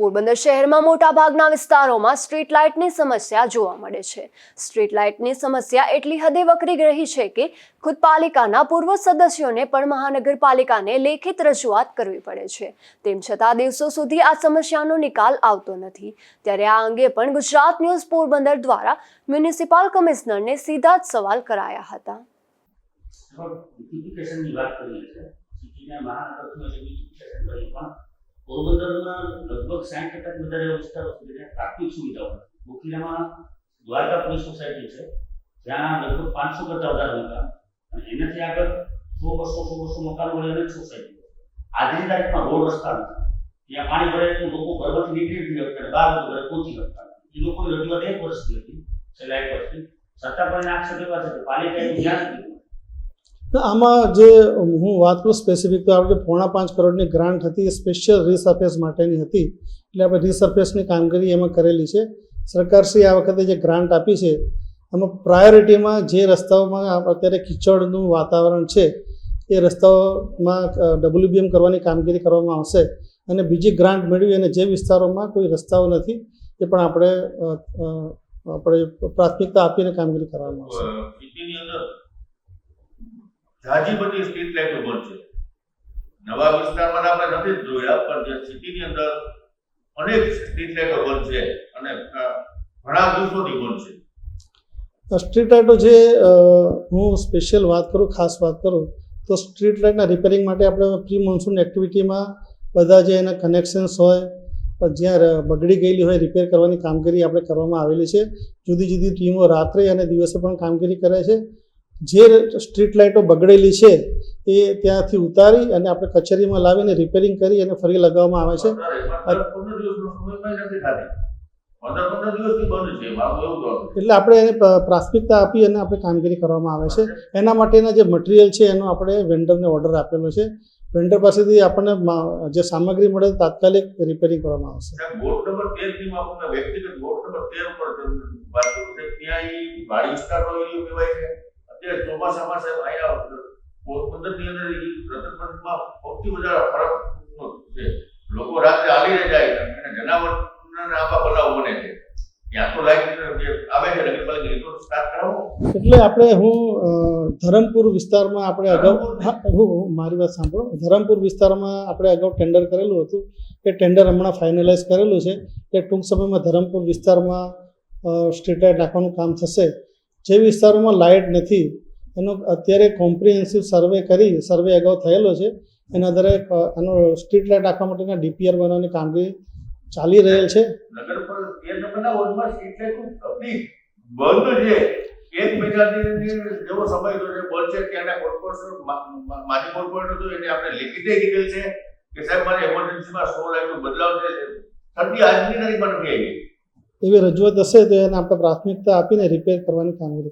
પોરબંદર શહેરમાં મોટાભાગના વિસ્તારોમાં સ્ટ્રીટ લાઇટની સમસ્યા જોવા મળે છે. સ્ટ્રીટ લાઇટની સમસ્યા એટલી હદે વકરી રહી છે કે ખુદ પાલિકાના પૂર્વ સદસ્યોને પણ મહાનગરપાલિકાને લેખિત રજૂઆત કરવી પડે છે. તેમ છતાં દિવસો સુધી આ સમસ્યાનો નિકાલ આવતો નથી. ત્યારે આ અંગે પણ ગુજરાત ન્યૂઝ પોરબંદર દ્વારા મ્યુનિસિપલ કમિશનરને સીધા જ સવાલ કરાયા હતા. પોરબંદરમાં લગભગ 60% વધારે વિસ્તારો સુધી ટ્રાફિક સુવિધાઓ મુખ્યમાં દ્વારકા પોલીસ સોસાયટી છે, જ્યાં લગભગ 500 કરતા વધારે મકાન અને એનાથી આગળ 100-200 મકાનો વાળી અનેક સોસાયટીઓ. આજની તારીખમાં રોડ રસ્તા નથી, ત્યાં પાણી ભરાય તો લોકો ઘરમાંથી નીકળી નથી શકતા, બહાર ઘરે પહોંચી શકતા. એ લોકોની રજૂઆત 1 વર્ષથી હતી, છેલ્લા 1 વર્ષથી. છતાં પણ આક્ષેપ એવા છે કે પાલિકાએ ધ્યાન નથી. આમાં જે હું વાત કરું સ્પેસિફિક તો આપણે 5.5 કરોડની ગ્રાન્ટ હતી એ સ્પેશિયલ રીસર્ફેસ માટેની હતી, એટલે આપણે રીસર્ફેસની કામગીરી એમાં કરેલી છે. સરકારશ્રી આ વખતે જે ગ્રાન્ટ આપી છે એમાં પ્રાયોરિટીમાં જે રસ્તાઓમાં અત્યારે કીચડનું વાતાવરણ છે એ રસ્તાઓમાં WBM કરવાની કામગીરી કરવામાં આવશે અને બીજી ગ્રાન્ટ મેળવી અને જે વિસ્તારોમાં કોઈ રસ્તાઓ નથી એ પણ આપણે પ્રાથમિકતા આપીને કામગીરી કરવામાં આવશે. જાજી બધી સ્ટ્રીટ લાઇટો બંધ છે. નવા વિસ્તારમાં આપણે નથી જોયા, પણ જે સિટીની અંદર અનેક સ્ટ્રીટ લાઇટો બંધ છે અને ઘણા દિવસોથી બંધ છે. સ્ટ્રીટ લાઇટો જે હું સ્પેશિયલ વાત કરું, ખાસ વાત કરું તો સ્ટ્રીટ લાઇટના રિપેરિંગ માટે આપણે પ્રી મોન્સૂન એક્ટિવિટીમાં બધા જે એના કનેક્શન્સ હોય, જ્યાં બગડી ગયેલી હોય રિપેર કરવાની કામગીરી આપણે કરવામાં આવેલી છે. જુદી જુદી ટીમો રાત્રે અને દિવસે પણ કામગીરી કરે છે. જે સ્ટ્રીટ લાઇટો બગડેલી છે એ ત્યાંથી ઉતારી અને આપણે કચેરીમાં લાવીને રિપેરિંગ કરી અને ફરી લગાવવામાં આવે છે. એટલે આપણે એને પ્રાથમિકતા આપી અને આપણે કામગીરી કરવામાં આવે છે. એના માટેના જે મટીરિયલ છે એનો આપણે વેન્ડરને ઓર્ડર આપેલો છે. વેન્ડર પાસેથી આપણને જે સામગ્રી મળે તાત્કાલિક રિપેરિંગ કરવામાં આવશે. વોર્ડ નંબર 13 ની આપણે વ્યક્તિગત વોર્ડ નંબર 13 પર વાત કરું છે, ત્યાં એ વાડી વિસ્તારનો એરિયો કહેવાય છે. અત્યારે ચોમાસામાં સાહેબ અહીંયા પોરબંદરની અંદર રતનપુરમાં સૌથી વધારે ફરક છે. લોકો રાત્રે હાલીને જાય અને જનાવરના આવા બનાવ બને છે. ત્યાં તો લાઈટ આવે છે નગરપાલિકા સ્ટાર્ટ કરાવો. એટલે આપણે હું ધરમપુર વિસ્તારમાં આપણે અગાઉ મારી વાત સાંભળો, ધરમપુર વિસ્તારમાં આપણે અગાઉ ટેન્ડર કરેલું હતું. એ ટેન્ડર હમણાં ફાઇનલાઇઝ કરેલું છે કે ટૂંક સમયમાં ધરમપુર વિસ્તારમાં સ્ટ્રીટ લાઇટ નાખવાનું કામ થશે. જે વિસ્તારોમાં લાઇટ નથી એનો અત્યારે કોમ્પ્રિહેન્સિવ સર્વે અગાઉ થયેલો છે. એના આધારે આનો સ્ટ્રીટ લાઇટ રાખવા માટેના DPR બનાવવાની કામગીરી ચાલી રહેલ છે. નગરપાલિકા વોર્ડમાં સ્ટ્રીટ લાઇટ બંધ છે. 1 મહિનાથી જેવો સમય છે બંધ છે. ત્યાંના કોર્પોરેશન માજી કોર્પોરેટર તો એને આપણે લેખિતે કીધેલ છે કે સાહેબ મારે એમરજન્સીમાં 100 લાઇટો બદલાવ છે. ઠંડી આજની તારીખમાં નથી આવી. એવી રજૂઆત હશે તો એને આપણે પ્રાથમિકતા આપીને રિપેર કરવાની કામગીરી